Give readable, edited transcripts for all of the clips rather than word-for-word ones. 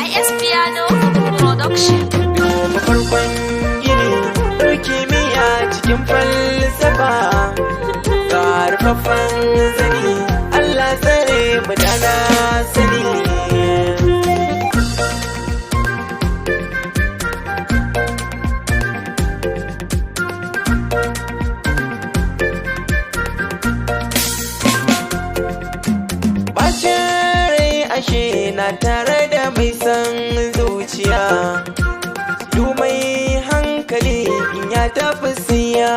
IS Piano Production. Duba farkon gini ɗauki miya cikin falsafa ga rufaffen zani Allah tsare mu da na sani. Bacin rai ashe na tare da mai san zuciya, mai hankali in ya tafi siya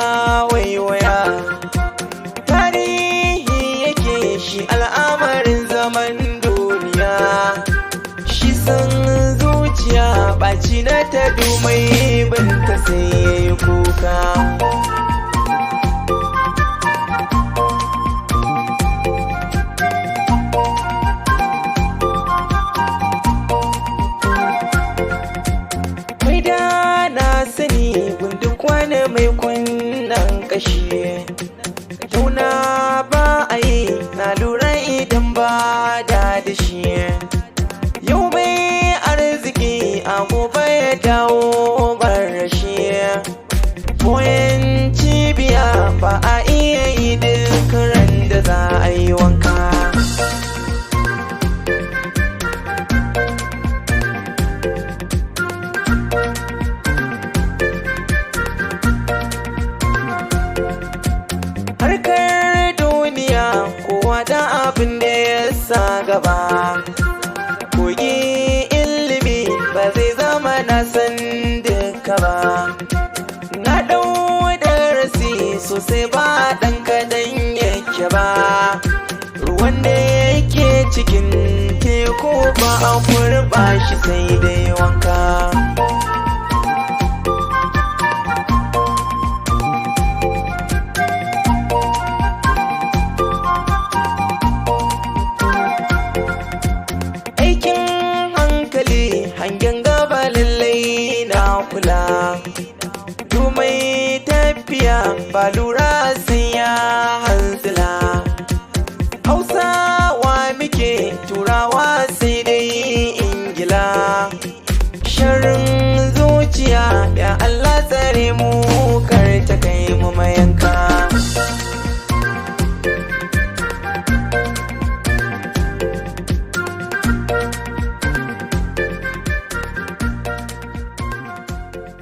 waiwaya. Tarihi yake shi al'amarin zaman duniya, shi san zuciya ɓaci na ta dumai binta sai ya yi kuka. Sani duk wani mai kunnan kashi tauna ba a yi na lura idan ba da shi. Yau mai arziki a gobe ya dawo barashi, koyan cibiya ba a iya yi duk ran da za a yi wanka. Harkar duniya kowa da abin da ya sa gaba, kogi ilimi ba zai zama na san duka ba. Na ɗau darasi sosai ba ɗan kaɗan yake ba, ruwan da yake cikin teku ba a kurɓa shi sai dai wanka. Hangen gaba lallai na kula, dumai tafiya ba lura sai ya hanzila. Hausawa muke turawa sai dai Ingila, sharrin zuciya ya Allah tsare mu kar ta kai mu mayan